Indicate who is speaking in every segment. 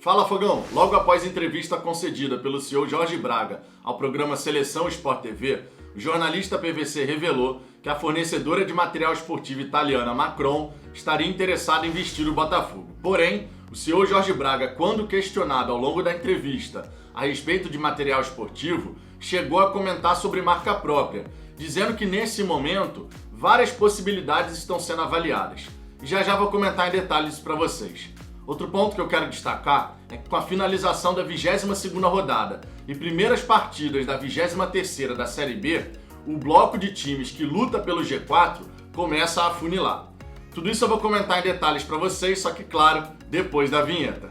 Speaker 1: Fala Fogão! Logo após a entrevista concedida pelo CEO Jorge Braga ao programa Seleção Sport TV, o jornalista PVC revelou que a fornecedora de material esportivo italiana Macron estaria interessada em vestir o Botafogo. Porém, o CEO Jorge Braga, quando questionado ao longo da entrevista a respeito de material esportivo, chegou a comentar sobre marca própria, dizendo que nesse momento várias possibilidades estão sendo avaliadas. E já vou comentar em detalhes para vocês. Outro ponto que eu quero destacar é que com a finalização da 22ª rodada e primeiras partidas da 23ª da Série B, o bloco de times que luta pelo G4 começa a afunilar. Tudo isso eu vou comentar em detalhes para vocês, só que claro, depois da vinheta.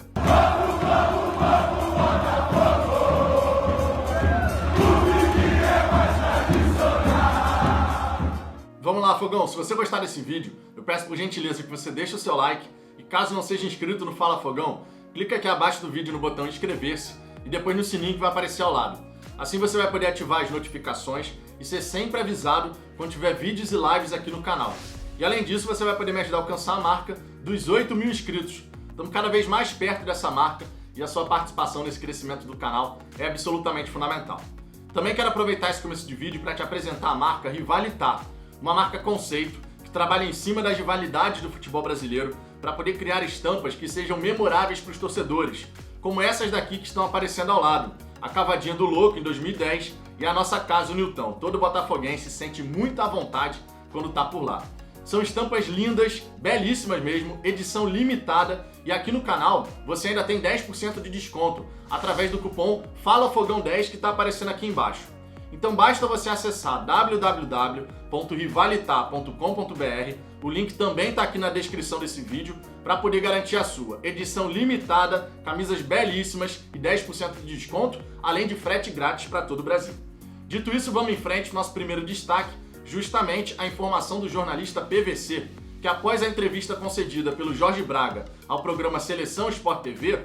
Speaker 1: Vamos lá, Fogão, se você gostar desse vídeo, eu peço por gentileza que você deixe o seu like e caso não seja inscrito no Fala Fogão, clica aqui abaixo do vídeo no botão inscrever-se e depois no sininho que vai aparecer ao lado. Assim você vai poder ativar as notificações e ser sempre avisado quando tiver vídeos e lives aqui no canal. E além disso, você vai poder me ajudar a alcançar a marca dos 8.000 inscritos. Estamos cada vez mais perto dessa marca e a sua participação nesse crescimento do canal é absolutamente fundamental. Também quero aproveitar esse começo de vídeo para te apresentar a marca Rivalitar, uma marca conceito que trabalha em cima das rivalidades do futebol brasileiro para poder criar estampas que sejam memoráveis para os torcedores, como essas daqui que estão aparecendo ao lado, a Cavadinha do Louco em 2010 e a nossa casa o Nilton. Todo botafoguense se sente muito à vontade quando está por lá. São estampas lindas, belíssimas mesmo, edição limitada e aqui no canal você ainda tem 10% de desconto através do cupom FALAFOGÃO10 que está aparecendo aqui embaixo. Então basta você acessar www.rivalitar.com.br, o link também está aqui na descrição desse vídeo, para poder garantir a sua edição limitada, camisas belíssimas e 10% de desconto, além de frete grátis para todo o Brasil. Dito isso, vamos em frente, nosso primeiro destaque, justamente a informação do jornalista PVC, que após a entrevista concedida pelo Jorge Braga ao programa Seleção Sport TV,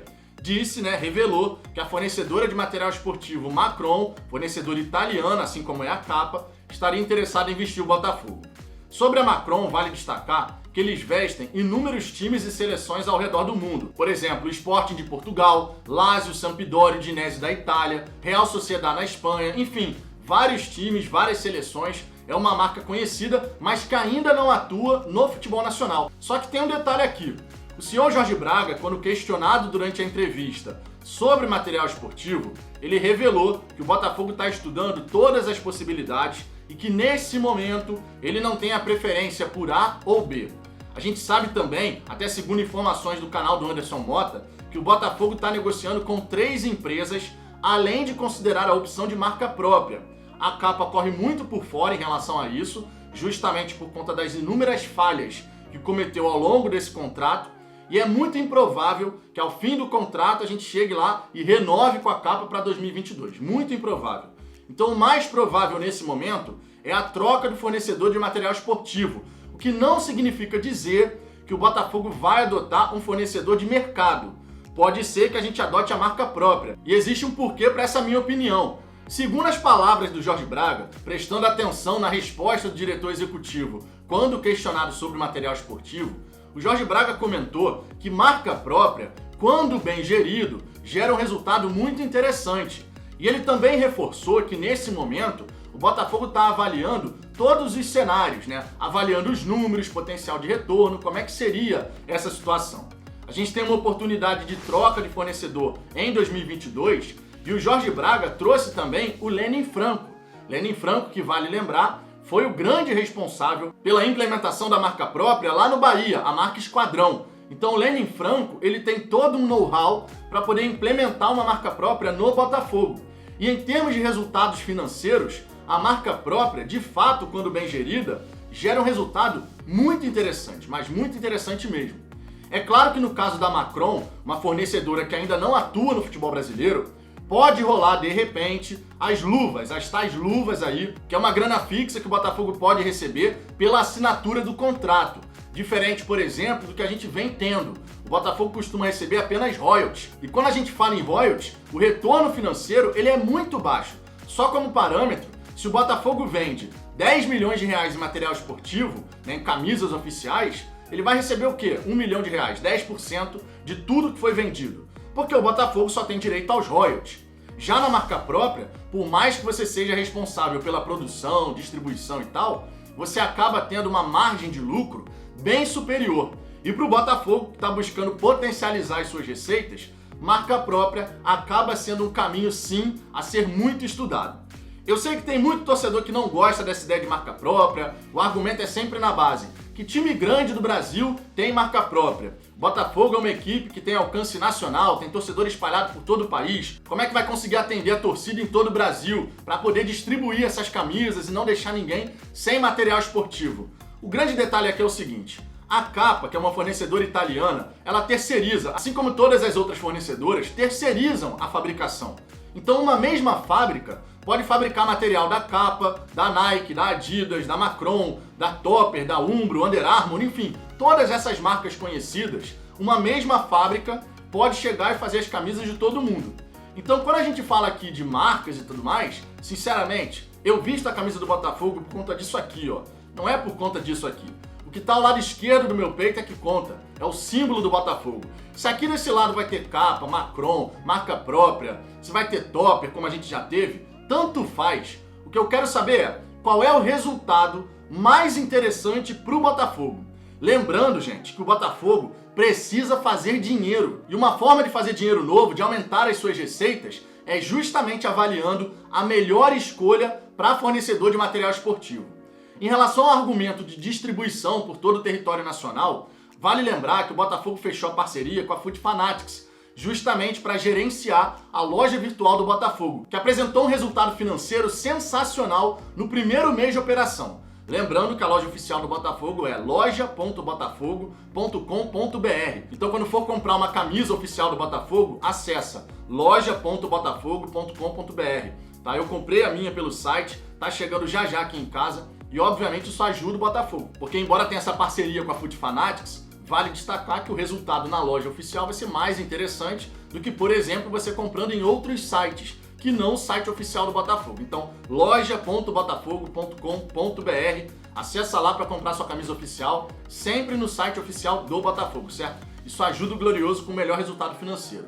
Speaker 1: revelou que a fornecedora de material esportivo Macron, fornecedora italiana, assim como é a capa, estaria interessada em vestir o Botafogo. Sobre a Macron, vale destacar que eles vestem inúmeros times e seleções ao redor do mundo. Por exemplo, o Sporting de Portugal, Lazio, Sampdoria, Udinese da Itália, Real Sociedad na Espanha, enfim, vários times, várias seleções. É uma marca conhecida, mas que ainda não atua no futebol nacional. Só que tem um detalhe aqui. O senhor Jorge Braga, quando questionado durante a entrevista sobre material esportivo, ele revelou que o Botafogo está estudando todas as possibilidades e que nesse momento ele não tem a preferência por A ou B. A gente sabe também, até segundo informações do canal do Anderson Mota, que o Botafogo está negociando com 3 empresas, além de considerar a opção de marca própria. A capa corre muito por fora em relação a isso, justamente por conta das inúmeras falhas que cometeu ao longo desse contrato. E é muito improvável que ao fim do contrato a gente chegue lá e renove com a capa para 2022. Muito improvável. Então o mais provável nesse momento é a troca do fornecedor de material esportivo, o que não significa dizer que o Botafogo vai adotar um fornecedor de mercado. Pode ser que a gente adote a marca própria. E existe um porquê para essa minha opinião. Segundo as palavras do Jorge Braga, prestando atenção na resposta do diretor executivo quando questionado sobre o material esportivo, o Jorge Braga comentou que marca própria, quando bem gerido, gera um resultado muito interessante. E ele também reforçou que nesse momento o Botafogo está avaliando todos os cenários, avaliando os números, potencial de retorno, como é que seria essa situação. A gente tem uma oportunidade de troca de fornecedor em 2022 e o Jorge Braga trouxe também o Lênin Franco. Lênin Franco, que vale lembrar, foi o grande responsável pela implementação da marca própria lá no Bahia, a marca Esquadrão. Então o Lênin Franco, ele tem todo um know-how para poder implementar uma marca própria no Botafogo. E em termos de resultados financeiros, a marca própria, de fato, quando bem gerida, gera um resultado muito interessante, mas muito interessante mesmo. É claro que no caso da Macron, uma fornecedora que ainda não atua no futebol brasileiro, pode rolar, de repente, as tais luvas aí, que é uma grana fixa que o Botafogo pode receber pela assinatura do contrato. Diferente, por exemplo, do que a gente vem tendo. O Botafogo costuma receber apenas royalties. E quando a gente fala em royalties, o retorno financeiro ele é muito baixo. Só como parâmetro, se o Botafogo vende 10 milhões de reais em material esportivo, em camisas oficiais, ele vai receber o quê? 1 milhão de reais, 10% de tudo que foi vendido. porque o Botafogo só tem direito aos royalties. Já na marca própria, por mais que você seja responsável pela produção, distribuição e tal, você acaba tendo uma margem de lucro bem superior. E para o Botafogo, que está buscando potencializar as suas receitas, marca própria acaba sendo um caminho, sim, a ser muito estudado. Eu sei que tem muito torcedor que não gosta dessa ideia de marca própria, o argumento é sempre na base que time grande do Brasil tem marca própria. Botafogo é uma equipe que tem alcance nacional, tem torcedor espalhado por todo o país. Como é que vai conseguir atender a torcida em todo o Brasil para poder distribuir essas camisas e não deixar ninguém sem material esportivo? O grande detalhe aqui é o seguinte: a Capa, que é uma fornecedora italiana, ela terceiriza, assim como todas as outras fornecedoras, terceirizam a fabricação. Então uma mesma fábrica pode fabricar material da Capa, da Nike, da Adidas, da Macron, da Topper, da Umbro, Under Armour, enfim, todas essas marcas conhecidas, uma mesma fábrica pode chegar e fazer as camisas de todo mundo. Então quando a gente fala aqui de marcas e tudo mais, sinceramente, eu visto a camisa do Botafogo por conta disso aqui, ó. Não é por conta disso aqui. O que está ao lado esquerdo do meu peito é que conta. É o símbolo do Botafogo. Se aqui desse lado vai ter Capa, Macron, marca própria, se vai ter Topper, como a gente já teve, tanto faz. O que eu quero saber é qual é o resultado mais interessante para o Botafogo. Lembrando, gente, que o Botafogo precisa fazer dinheiro. E uma forma de fazer dinheiro novo, de aumentar as suas receitas, é justamente avaliando a melhor escolha para fornecedor de material esportivo. Em relação ao argumento de distribuição por todo o território nacional, vale lembrar que o Botafogo fechou a parceria com a Foot Fanatics, justamente para gerenciar a loja virtual do Botafogo, que apresentou um resultado financeiro sensacional no primeiro mês de operação. Lembrando que a loja oficial do Botafogo é loja.botafogo.com.br. Então quando for comprar uma camisa oficial do Botafogo, acessa loja.botafogo.com.br. Tá? Eu comprei a minha pelo site, tá chegando já já aqui em casa. E obviamente isso ajuda o Botafogo, porque embora tenha essa parceria com a Foot Fanatics, vale destacar que o resultado na loja oficial vai ser mais interessante do que, por exemplo, você comprando em outros sites, que não o site oficial do Botafogo. Então, loja.botafogo.com.br, acessa lá para comprar sua camisa oficial, sempre no site oficial do Botafogo, certo? Isso ajuda o Glorioso com o melhor resultado financeiro.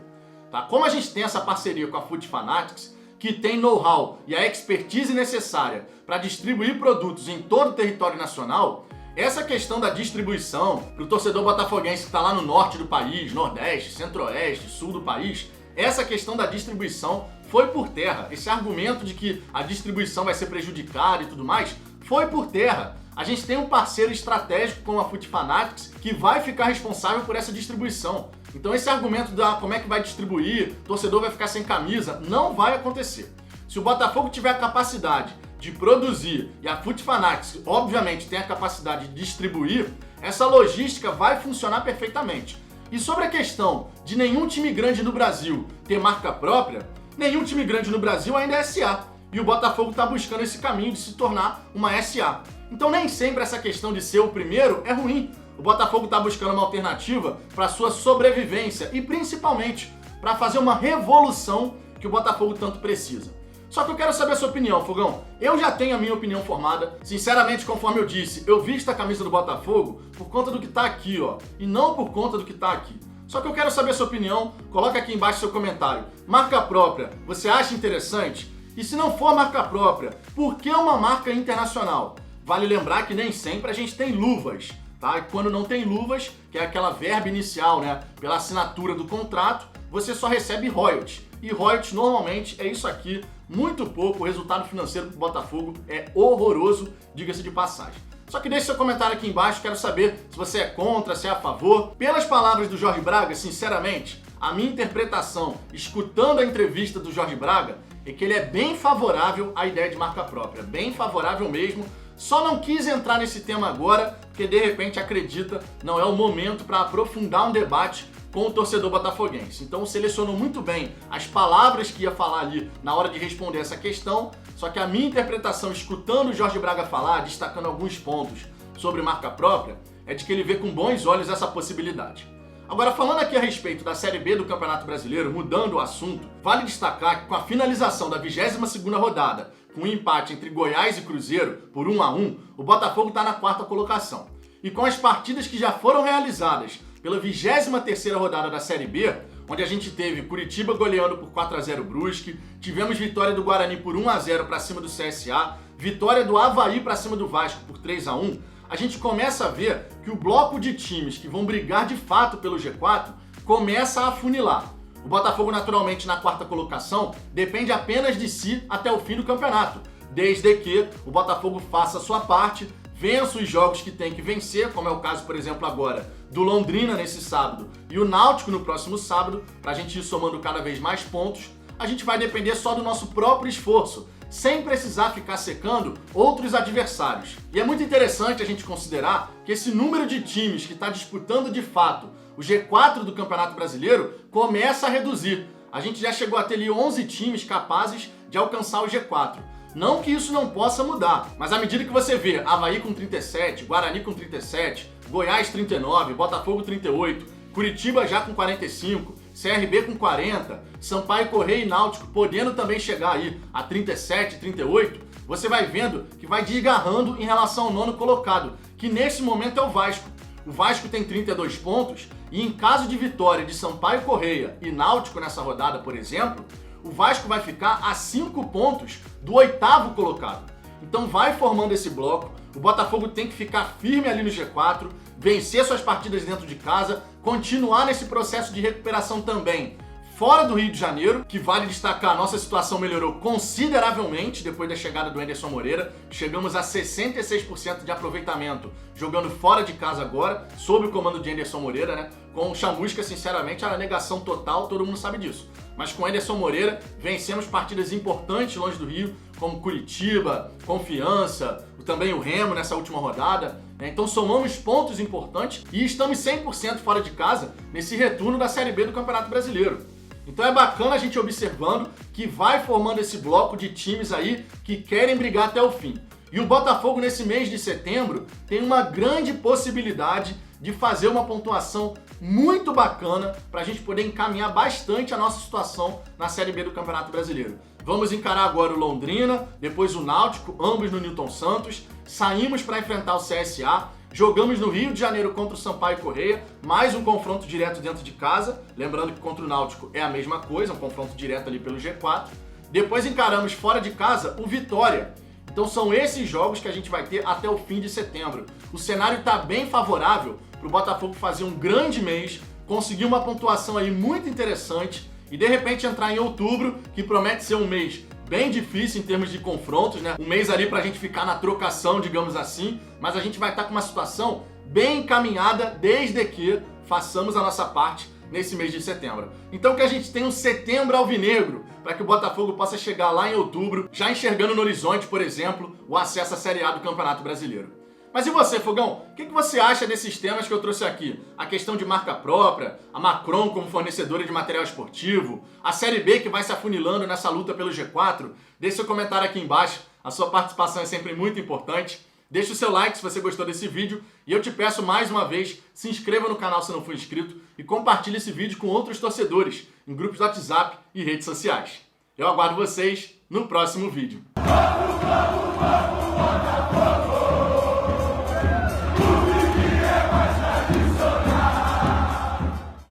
Speaker 1: Tá? Como a gente tem essa parceria com a Foot Fanatics, que tem know-how e a expertise necessária para distribuir produtos em todo o território nacional, essa questão da distribuição para o torcedor botafoguense que está lá no norte do país, nordeste, centro-oeste, sul do país, essa questão da distribuição foi por terra. Esse argumento de que a distribuição vai ser prejudicada e tudo mais, foi por terra. A gente tem um parceiro estratégico com a Foot Fanatics que vai ficar responsável por essa distribuição. Então esse argumento da como é que vai distribuir, o torcedor vai ficar sem camisa, não vai acontecer. Se o Botafogo tiver a capacidade de produzir e a Foot Fanatics, obviamente, tem a capacidade de distribuir, essa logística vai funcionar perfeitamente. E sobre a questão de nenhum time grande no Brasil ter marca própria, nenhum time grande no Brasil ainda é SA. E o Botafogo está buscando esse caminho de se tornar uma SA. Então nem sempre essa questão de ser o primeiro é ruim. O Botafogo está buscando uma alternativa para sua sobrevivência e principalmente para fazer uma revolução que o Botafogo tanto precisa. Só que eu quero saber a sua opinião, Fogão. Eu já tenho a minha opinião formada. Sinceramente, conforme eu disse, eu visto a camisa do Botafogo por conta do que tá aqui, ó, e não por conta do que tá aqui. Só que eu quero saber a sua opinião. Coloca aqui embaixo seu comentário. Marca própria, você acha interessante? E se não for marca própria, por que uma marca internacional? Vale lembrar que nem sempre a gente tem luvas, tá? E quando não tem luvas, que é aquela verba inicial, né, pela assinatura do contrato, você só recebe royalties. E royalties normalmente é isso aqui, muito pouco. O resultado financeiro do Botafogo é horroroso, diga-se de passagem. Só que deixe seu comentário aqui embaixo, quero saber se você é contra, se é a favor. Pelas palavras do Jorge Braga, sinceramente, a minha interpretação, escutando a entrevista do Jorge Braga, é que ele é bem favorável à ideia de marca própria, bem favorável mesmo. Só não quis entrar nesse tema agora, porque de repente acredita não é o momento para aprofundar um debate com o torcedor botafoguense. Então selecionou muito bem as palavras que ia falar ali na hora de responder essa questão, só que a minha interpretação, escutando o Jorge Braga falar, destacando alguns pontos sobre marca própria, é de que ele vê com bons olhos essa possibilidade. Agora, falando aqui a respeito da Série B do Campeonato Brasileiro, mudando o assunto, vale destacar que com a finalização da 22ª rodada, com um empate entre Goiás e Cruzeiro por 1-1, o Botafogo está na 4ª colocação. E com as partidas que já foram realizadas pela 23ª rodada da Série B, onde a gente teve Curitiba goleando por 4-0 Brusque, tivemos vitória do Guarani por 1-0 para cima do CSA, vitória do Avaí para cima do Vasco por 3-1, a gente começa a ver que o bloco de times que vão brigar de fato pelo G4 começa a afunilar. O Botafogo, naturalmente, na quarta colocação, depende apenas de si até o fim do campeonato, desde que o Botafogo faça a sua parte, vença os jogos que tem que vencer, como é o caso, por exemplo, agora do Londrina nesse sábado e o Náutico no próximo sábado, para a gente ir somando cada vez mais pontos. A gente vai depender só do nosso próprio esforço, sem precisar ficar secando outros adversários. E é muito interessante a gente considerar que esse número de times que está disputando de fato o G4 do Campeonato Brasileiro começa a reduzir. A gente já chegou a ter ali 11 times capazes de alcançar o G4. Não que isso não possa mudar, mas à medida que você vê Avaí com 37, Guarani com 37, Goiás 39, Botafogo 38, Curitiba já com 45, CRB com 40, Sampaio Corrêa e Náutico podendo também chegar aí a 37, 38, você vai vendo que vai desgarrando em relação ao nono colocado, que nesse momento é o Vasco. O Vasco tem 32 pontos e em caso de vitória de Sampaio Corrêa e Náutico nessa rodada, por exemplo, o Vasco vai ficar a 5 pontos do oitavo colocado. Então vai formando esse bloco, o Botafogo tem que ficar firme ali no G4, vencer suas partidas dentro de casa, continuar nesse processo de recuperação também fora do Rio de Janeiro, que vale destacar, a nossa situação melhorou consideravelmente depois da chegada do Anderson Moreira. Chegamos a 66% de aproveitamento jogando fora de casa agora, sob o comando de Anderson Moreira, né? Com o Chamusca, sinceramente, era negação total, todo mundo sabe disso. Mas com Anderson Moreira, vencemos partidas importantes longe do Rio, como Curitiba, Confiança, também o Remo nessa última rodada. Então somamos pontos importantes e estamos 100% fora de casa nesse retorno da Série B do Campeonato Brasileiro. Então é bacana a gente observando que vai formando esse bloco de times aí que querem brigar até o fim. E o Botafogo nesse mês de setembro tem uma grande possibilidade de fazer uma pontuação muito bacana para a gente poder encaminhar bastante a nossa situação na Série B do Campeonato Brasileiro. Vamos encarar agora o Londrina, depois o Náutico, ambos no Newton Santos, saímos para enfrentar o CSA, jogamos no Rio de Janeiro contra o Sampaio Corrêa, mais um confronto direto dentro de casa, lembrando que contra o Náutico é a mesma coisa, um confronto direto ali pelo G4. Depois encaramos fora de casa o Vitória. Então são esses jogos que a gente vai ter até o fim de setembro. O cenário está bem favorável para o Botafogo fazer um grande mês, conseguir uma pontuação aí muito interessante e de repente entrar em outubro, que promete ser um mês bem difícil em termos de confrontos, né? Um mês ali pra gente ficar na trocação, digamos assim, mas a gente vai estar com uma situação bem encaminhada desde que façamos a nossa parte nesse mês de setembro. Então que a gente tenha um setembro alvinegro, para que o Botafogo possa chegar lá em outubro, já enxergando no horizonte, por exemplo, o acesso à Série A do Campeonato Brasileiro. Mas e você, Fogão? O que você acha desses temas que eu trouxe aqui? A questão de marca própria, a Macron como fornecedora de material esportivo, a Série B que vai se afunilando nessa luta pelo G4? Deixe seu comentário aqui embaixo, a sua participação é sempre muito importante. Deixe o seu like se você gostou desse vídeo e eu te peço mais uma vez, se inscreva no canal se não for inscrito e compartilhe esse vídeo com outros torcedores em grupos do WhatsApp e redes sociais. Eu aguardo vocês no próximo vídeo.